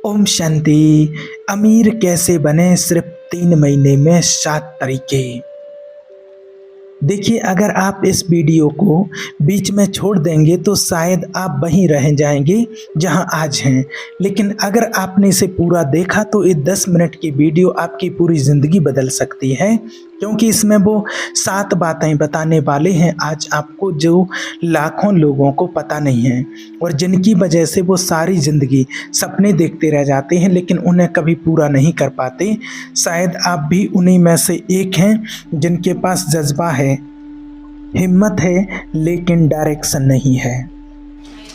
ओम शांति। अमीर कैसे बने, सिर्फ 3 महीने में 7 तरीके। देखिए, अगर आप इस वीडियो को बीच में छोड़ देंगे तो शायद आप वहीं रह जाएंगे जहां आज हैं। लेकिन अगर आपने इसे पूरा देखा तो ये 10 मिनट की वीडियो आपकी पूरी ज़िंदगी बदल सकती है, क्योंकि इसमें वो 7 बातें बताने वाले हैं आज आपको, जो लाखों लोगों को पता नहीं है और जिनकी वजह से वो सारी ज़िंदगी सपने देखते रह जाते हैं लेकिन उन्हें कभी पूरा नहीं कर पाते। शायद आप भी उन्हीं में से एक हैं जिनके पास जज्बा है, हिम्मत है, लेकिन डायरेक्शन नहीं है।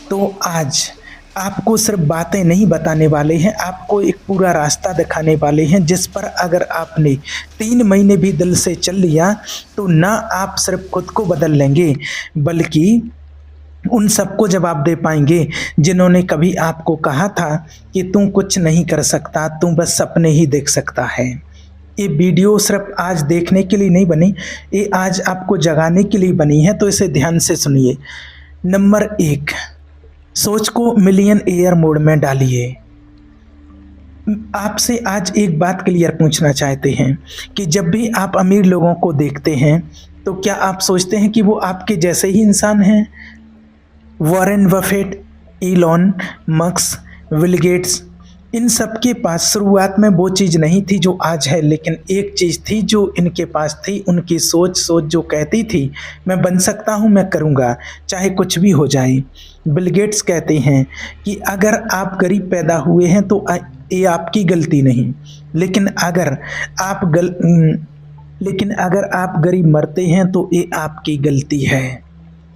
तो आज आपको सिर्फ बातें नहीं बताने वाले हैं, आपको एक पूरा रास्ता दिखाने वाले हैं जिस पर अगर आपने 3 महीने भी दिल से चल लिया तो ना आप सिर्फ खुद को बदल लेंगे बल्कि उन सबको जवाब दे पाएंगे जिन्होंने कभी आपको कहा था कि तू कुछ नहीं कर सकता, तू बस सपने ही देख सकता है। ये वीडियो सिर्फ आज देखने के लिए नहीं बनी, ये आज आपको जगाने के लिए बनी है, तो इसे ध्यान से सुनिए। नंबर 1, सोच को मिलियन एयर मोड में डालिए। आपसे आज एक बात क्लियर पूछना चाहते हैं कि जब भी आप अमीर लोगों को देखते हैं तो क्या आप सोचते हैं कि वो आपके जैसे ही इंसान हैं? Warren Buffett, Elon Musk, Bill Gates, इन सब के पास शुरुआत में वो चीज़ नहीं थी जो आज है, लेकिन एक चीज़ थी जो इनके पास थी, उनकी सोच जो कहती थी मैं बन सकता हूँ, मैं करूँगा चाहे कुछ भी हो जाए। बिल गेट्स कहते हैं कि अगर आप गरीब पैदा हुए हैं तो ये आपकी गलती नहीं, लेकिन अगर आप गरीब मरते हैं तो ये आपकी गलती है।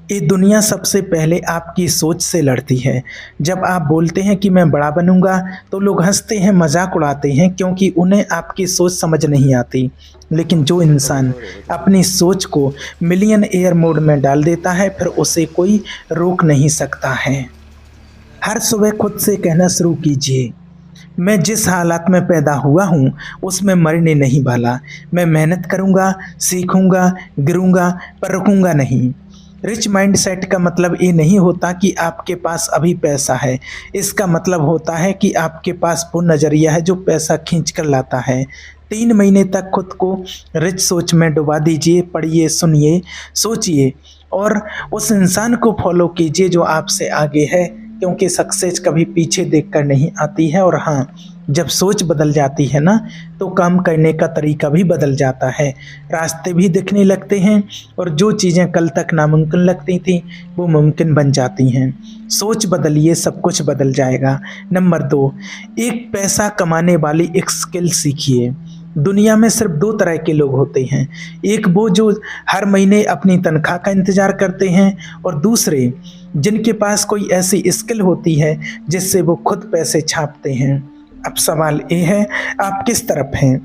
ये दुनिया सबसे पहले आपकी सोच से लड़ती है। जब आप बोलते हैं कि मैं बड़ा बनूंगा तो लोग हंसते हैं, मजाक उड़ाते हैं, क्योंकि उन्हें आपकी सोच समझ नहीं आती। लेकिन जो इंसान अपनी सोच को मिलियन एयर मोड में डाल देता है फिर उसे कोई रोक नहीं सकता है। हर सुबह खुद से कहना शुरू कीजिए, मैं जिस हालात में पैदा हुआ हूँ उसमें मरने नहीं वाला। मैं मेहनत करूँगा, सीखूँगा, गिरूँगा, पर रुकूँगा नहीं। रिच माइंडसेट का मतलब ये नहीं होता कि आपके पास अभी पैसा है, इसका मतलब होता है कि आपके पास वो नज़रिया है जो पैसा खींच कर लाता है। 3 महीने तक खुद को रिच सोच में डुबा दीजिए, पढ़िए, सुनिए, सोचिए और उस इंसान को फॉलो कीजिए जो आपसे आगे है, क्योंकि सक्सेस कभी पीछे देखकर नहीं आती है। और हाँ, जब सोच बदल जाती है ना तो काम करने का तरीका भी बदल जाता है, रास्ते भी दिखने लगते हैं और जो चीज़ें कल तक नामुमकिन लगती थी वो मुमकिन बन जाती हैं। सोच बदलिए, सब कुछ बदल जाएगा। नंबर 2, एक पैसा कमाने वाली एक स्किल सीखिए। दुनिया में सिर्फ 2 तरह के लोग होते हैं, एक वो जो हर महीने अपनी तनख्वाह का इंतज़ार करते हैं और दूसरे जिनके पास कोई ऐसी स्किल होती है जिससे वो खुद पैसे छापते हैं। अब सवाल ये है, आप किस तरफ हैं?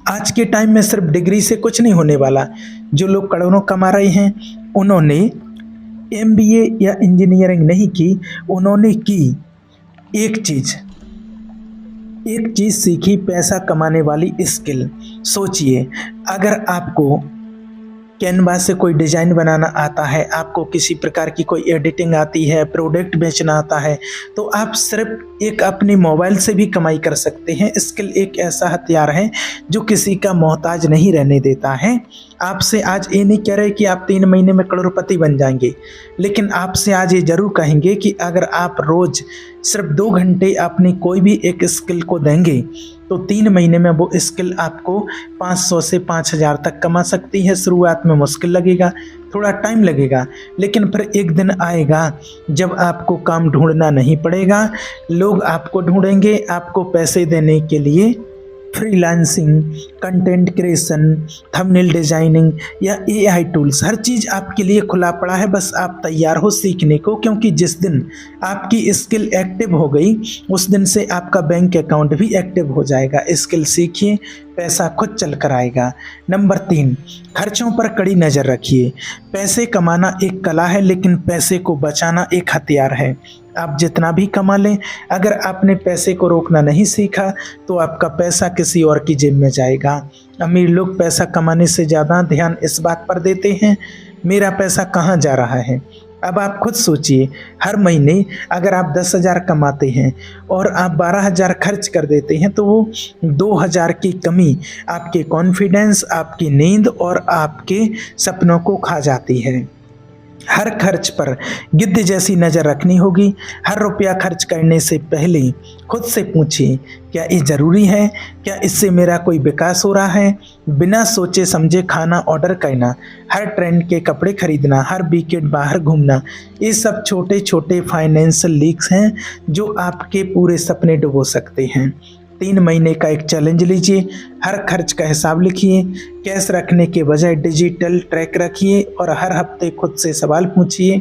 आज के टाइम में सिर्फ डिग्री से कुछ नहीं होने वाला। जो लोग करोड़ों कमा रहे हैं उन्होंने MBA या इंजीनियरिंग नहीं की, उन्होंने की एक चीज़ सीखी, पैसा कमाने वाली स्किल। सोचिए, अगर आपको कैनवा से कोई डिज़ाइन बनाना आता है, आपको किसी प्रकार की कोई एडिटिंग आती है, प्रोडक्ट बेचना आता है, तो आप सिर्फ एक अपने मोबाइल से भी कमाई कर सकते हैं। स्किल एक ऐसा हथियार है जो किसी का मोहताज नहीं रहने देता है। आपसे आज ये नहीं कह रहे कि आप 3 महीने में करोड़पति बन जाएंगे, लेकिन आपसे आज ये ज़रूर कहेंगे कि अगर आप रोज़ सिर्फ 2 घंटे अपनी कोई भी एक स्किल को देंगे तो 3 महीने में वो स्किल आपको 500 से 5000 तक कमा सकती है। शुरुआत में मुश्किल लगेगा, थोड़ा टाइम लगेगा, लेकिन फिर एक दिन आएगा जब आपको काम ढूंढना नहीं पड़ेगा, लोग आपको ढूंढेंगे आपको पैसे देने के लिए। Freelancing, content creation, thumbnail designing या AI टूल्स, हर चीज़ आपके लिए खुला पड़ा है, बस आप तैयार हो सीखने को, क्योंकि जिस दिन आपकी स्किल एक्टिव हो गई उस दिन से आपका बैंक अकाउंट भी एक्टिव हो जाएगा। स्किल सीखिए, पैसा खुद चल कर आएगा। नंबर 3, खर्चों पर कड़ी नज़र रखिए। पैसे कमाना एक कला है, लेकिन पैसे को बचाना एक हथियार है। आप जितना भी कमा लें, अगर आपने पैसे को रोकना नहीं सीखा तो आपका पैसा किसी और की जेब में जाएगा। अमीर लोग पैसा कमाने से ज़्यादा ध्यान इस बात पर देते हैं मेरा पैसा कहाँ जा रहा है, अब आप खुद सोचिए, हर महीने अगर आप 10,000 कमाते हैं और आप 12,000 खर्च कर देते हैं तो वो 2,000 की कमी आपके कॉन्फिडेंस, आपकी नींद और आपके सपनों को खा जाती है। हर खर्च पर गिद्ध जैसी नज़र रखनी होगी। हर रुपया खर्च करने से पहले खुद से पूछिए, क्या ये ज़रूरी है? क्या इससे मेरा कोई विकास हो रहा है? बिना सोचे समझे खाना ऑर्डर करना, हर ट्रेंड के कपड़े खरीदना, हर वीकेंड बाहर घूमना, ये सब छोटे छोटे फाइनेंशियल लीक्स हैं जो आपके पूरे सपने डुबो सकते हैं। 3 महीने का एक चैलेंज लीजिए, हर खर्च का हिसाब लिखिए, कैश रखने के बजाय डिजिटल ट्रैक रखिए और हर हफ्ते खुद से सवाल पूछिए,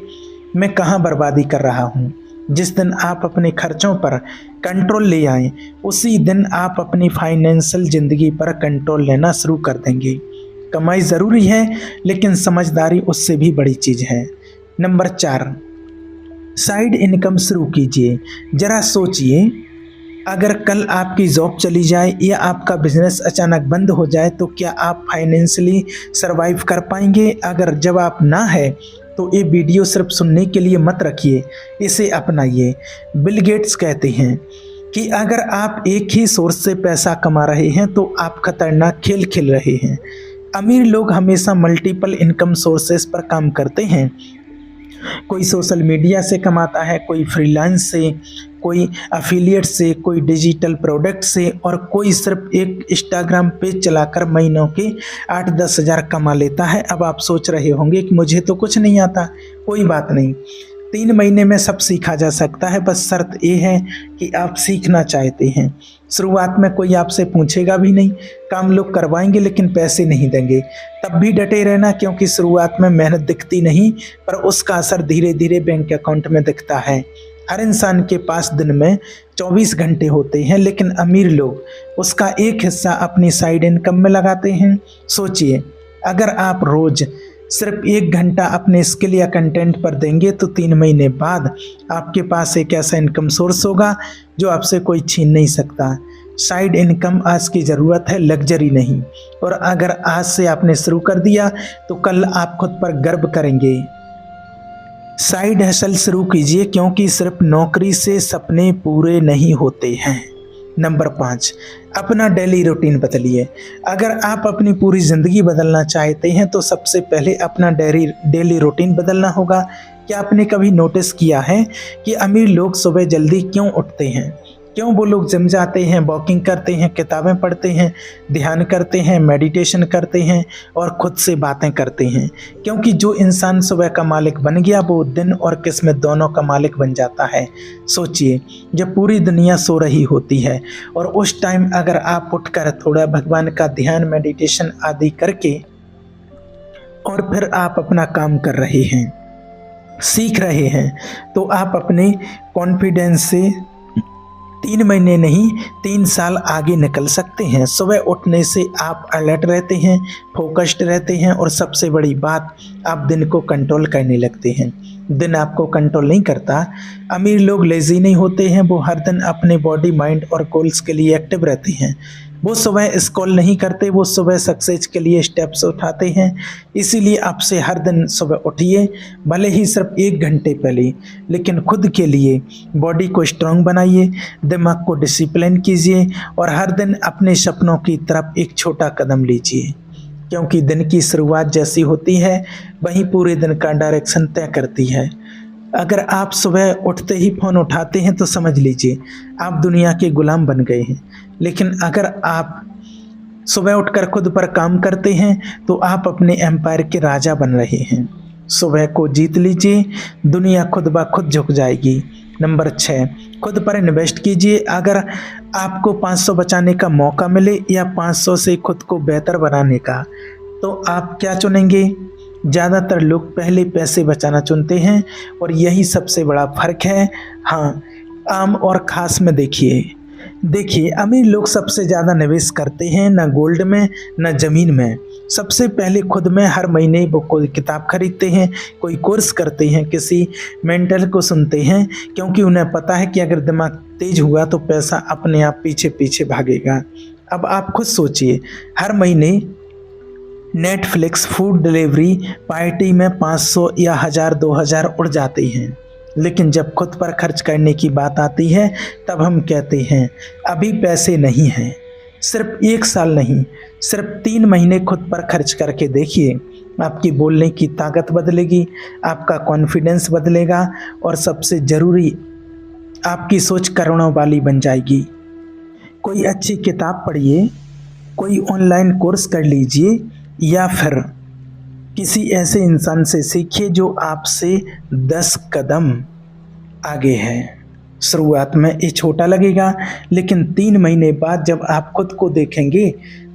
मैं कहाँ बर्बादी कर रहा हूँ। जिस दिन आप अपने खर्चों पर कंट्रोल ले आएँ, उसी दिन आप अपनी फाइनेंशियल ज़िंदगी पर कंट्रोल लेना शुरू कर देंगे। कमाई ज़रूरी है, लेकिन समझदारी उससे भी बड़ी चीज़ है। नंबर 4, साइड इनकम शुरू कीजिए। ज़रा सोचिए, अगर कल आपकी जॉब चली जाए या आपका बिजनेस अचानक बंद हो जाए तो क्या आप फाइनेंशियली सरवाइव कर पाएंगे? अगर जवाब ना है तो ये वीडियो सिर्फ सुनने के लिए मत रखिए, इसे अपनाइए। बिल गेट्स कहते हैं कि अगर आप एक ही सोर्स से पैसा कमा रहे हैं तो आप खतरनाक खेल खेल रहे हैं। अमीर लोग हमेशा मल्टीपल इनकम सोर्सेस पर काम करते हैं। कोई सोशल मीडिया से कमाता है, कोई फ्रीलांस से, कोई एफिलिएट से, कोई डिजिटल प्रोडक्ट से और कोई सिर्फ एक इंस्टाग्राम पेज चलाकर महीनों के 8-10 हज़ार कमा लेता है। अब आप सोच रहे होंगे कि मुझे तो कुछ नहीं आता। कोई बात नहीं, 3 महीने में सब सीखा जा सकता है, बस शर्त ये है कि आप सीखना चाहते हैं। शुरुआत में कोई आपसे पूछेगा भी नहीं, काम लोग करवाएंगे लेकिन पैसे नहीं देंगे। तब भी डटे रहना, क्योंकि शुरुआत में मेहनत दिखती नहीं पर उसका असर धीरे धीरे बैंक अकाउंट में दिखता है। हर इंसान के पास दिन में 24 घंटे होते हैं, लेकिन अमीर लोग उसका एक हिस्सा अपनी साइड इनकम में लगाते हैं। सोचिए, अगर आप रोज़ सिर्फ 1 घंटा अपने स्किल या कंटेंट पर देंगे तो 3 महीने बाद आपके पास एक ऐसा इनकम सोर्स होगा जो आपसे कोई छीन नहीं सकता। साइड इनकम आज की ज़रूरत है, लग्जरी नहीं। और अगर आज से आपने शुरू कर दिया तो कल आप खुद पर गर्व करेंगे। साइड हसल शुरू कीजिए, क्योंकि सिर्फ नौकरी से सपने पूरे नहीं होते हैं। नंबर 5, अपना डेली रूटीन बदलिए। अगर आप अपनी पूरी ज़िंदगी बदलना चाहते हैं तो सबसे पहले अपना डेली रूटीन बदलना होगा। क्या आपने कभी नोटिस किया है कि अमीर लोग सुबह जल्दी क्यों उठते हैं? क्यों वो लोग जिम जाते हैं, वॉकिंग करते हैं, किताबें पढ़ते हैं, ध्यान करते हैं, मेडिटेशन करते हैं और खुद से बातें करते हैं? क्योंकि जो इंसान सुबह का मालिक बन गया वो दिन और किस्मत दोनों का मालिक बन जाता है। सोचिए, जब पूरी दुनिया सो रही होती है और उस टाइम अगर आप उठकर थोड़ा भगवान का ध्यान, मेडिटेशन आदि करके और फिर आप अपना काम कर रहे हैं, सीख रहे हैं, तो आप अपने कॉन्फिडेंस से 3 महीने नहीं 3 साल आगे निकल सकते हैं। सुबह उठने से आप अलर्ट रहते हैं, फोकस्ड रहते हैं और सबसे बड़ी बात, आप दिन को कंट्रोल करने लगते हैं। दिन आपको कंट्रोल नहीं करता। अमीर लोग लेज़ी नहीं होते हैं, वो हर दिन अपने बॉडी, माइंड और गोल्स के लिए एक्टिव रहते हैं। वो सुबह स्क्रॉल नहीं करते, वो सुबह सक्सेस के लिए स्टेप्स उठाते हैं। इसीलिए आपसे हर दिन सुबह उठिए, भले ही सिर्फ 1 घंटे पहले, लेकिन खुद के लिए बॉडी को स्ट्रांग बनाइए, दिमाग को डिसिप्लिन कीजिए और हर दिन अपने सपनों की तरफ एक छोटा कदम लीजिए, क्योंकि दिन की शुरुआत जैसी होती है वहीं पूरे दिन का डायरेक्शन तय करती है। अगर आप सुबह उठते ही फ़ोन उठाते हैं तो समझ लीजिए आप दुनिया के गुलाम बन गए हैं, लेकिन अगर आप सुबह उठकर खुद पर काम करते हैं तो आप अपने एम्पायर के राजा बन रहे हैं। सुबह को जीत लीजिए, दुनिया खुद ब खुद झुक जाएगी। नंबर 6, खुद पर इन्वेस्ट कीजिए। अगर आपको 500 बचाने का मौका मिले या 500 से खुद को बेहतर बनाने का, तो आप क्या चुनेंगे? ज़्यादातर लोग पहले पैसे बचाना चुनते हैं और यही सबसे बड़ा फ़र्क है। हाँ, आम और ख़ास में देखिए, अमीर लोग सबसे ज़्यादा निवेश करते हैं न गोल्ड में न ज़मीन में। सबसे पहले खुद में हर महीने वो कोई किताब खरीदते हैं, कोई कोर्स करते हैं, किसी मेंटर को सुनते हैं, क्योंकि उन्हें पता है कि अगर दिमाग तेज हुआ तो पैसा अपने आप पीछे पीछे भागेगा। अब आप खुद सोचिए, हर महीने नेटफ्लिक्स, फूड डिलीवरी, पार्टी में 500 या 1000 2000 उड़ जाते हैं, लेकिन जब खुद पर खर्च करने की बात आती है तब हम कहते हैं अभी पैसे नहीं हैं। सिर्फ 1 साल नहीं, सिर्फ 3 महीने खुद पर खर्च करके देखिए, आपकी बोलने की ताकत बदलेगी, आपका कॉन्फिडेंस बदलेगा और सबसे ज़रूरी आपकी सोच करोड़ों वाली बन जाएगी। कोई अच्छी किताब पढ़िए, कोई ऑनलाइन कोर्स कर लीजिए या फिर किसी ऐसे इंसान से सीखिए जो आपसे 10 कदम आगे है। शुरुआत में ये छोटा लगेगा, लेकिन 3 महीने बाद जब आप खुद को देखेंगे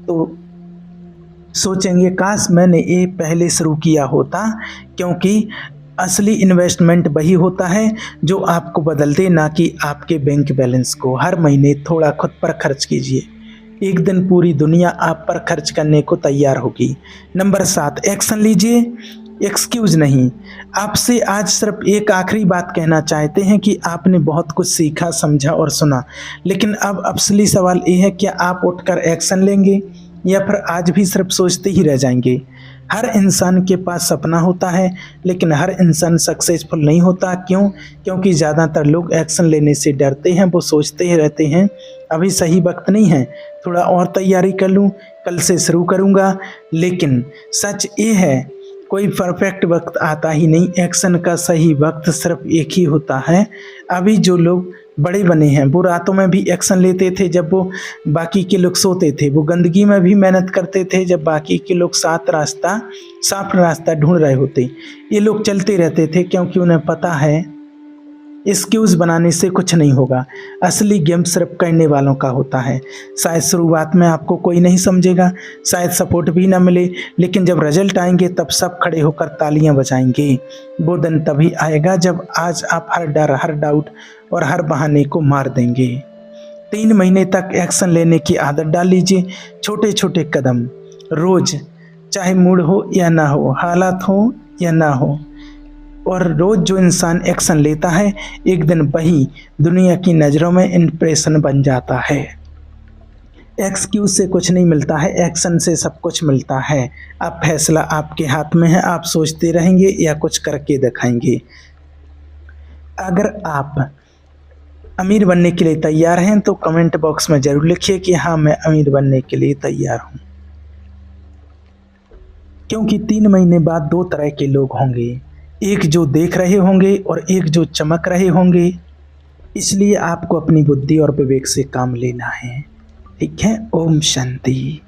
तो सोचेंगे काश मैंने ये पहले शुरू किया होता, क्योंकि असली इन्वेस्टमेंट वही होता है जो आपको बदल दे, ना कि आपके बैंक बैलेंस को। हर महीने थोड़ा खुद पर खर्च कीजिए, एक दिन पूरी दुनिया आप पर खर्च करने को तैयार होगी। नंबर 7, एक्शन लीजिए, एक्सक्यूज नहीं। आपसे आज सिर्फ एक आखिरी बात कहना चाहते हैं कि आपने बहुत कुछ सीखा, समझा और सुना, लेकिन अब असली सवाल ये है क्या आप उठकर एक्शन लेंगे या फिर आज भी सिर्फ सोचते ही रह जाएंगे। हर इंसान के पास सपना होता है, लेकिन हर इंसान सक्सेसफुल नहीं होता। क्यों? क्योंकि ज़्यादातर लोग एक्शन लेने से डरते हैं, वो सोचते ही रहते हैं अभी सही वक्त नहीं है, थोड़ा और तैयारी कर लूँ, कल से शुरू करूँगा। लेकिन सच ये है कोई परफेक्ट वक्त आता ही नहीं, एक्शन का सही वक्त सिर्फ एक ही होता है। अभी जो लोग बड़े बने हैं वो रातों में भी एक्शन लेते थे जब वो बाकी के लोग सोते थे, वो गंदगी में भी मेहनत करते थे जब बाकी के लोग साफ रास्ता ढूंढ रहे होते। ये लोग चलते रहते थे क्योंकि उन्हें पता है एक्सक्यूज़ बनाने से कुछ नहीं होगा, असली गेम सिर्फ करने वालों का होता है। शायद शुरुआत में आपको कोई नहीं समझेगा, शायद सपोर्ट भी ना मिले, लेकिन जब रिजल्ट आएंगे तब सब खड़े होकर तालियां बजाएंगे। वो दिन तभी आएगा जब आज आप हर डर, हर डाउट और हर बहाने को मार देंगे। 3 महीने तक एक्शन लेने की आदत डाल लीजिए, छोटे छोटे कदम रोज़, चाहे मूड हो या ना हो, हालात हो या ना हो। और रोज़ जो इंसान एक्शन लेता है एक दिन वही दुनिया की नज़रों में इम्प्रेशन बन जाता है। एक्सक्यूज से कुछ नहीं मिलता है, एक्शन से सब कुछ मिलता है। अब फैसला आपके हाथ में है, आप सोचते रहेंगे या कुछ करके दिखाएंगे। अगर आप अमीर बनने के लिए तैयार हैं तो कमेंट बॉक्स में ज़रूर लिखिए कि हाँ मैं अमीर बनने के लिए तैयार हूँ, क्योंकि 3 महीने बाद 2 तरह के लोग होंगे, एक जो देख रहे होंगे और एक जो चमक रहे होंगे। इसलिए आपको अपनी बुद्धि और विवेक से काम लेना है। ठीक है। ओम शांति।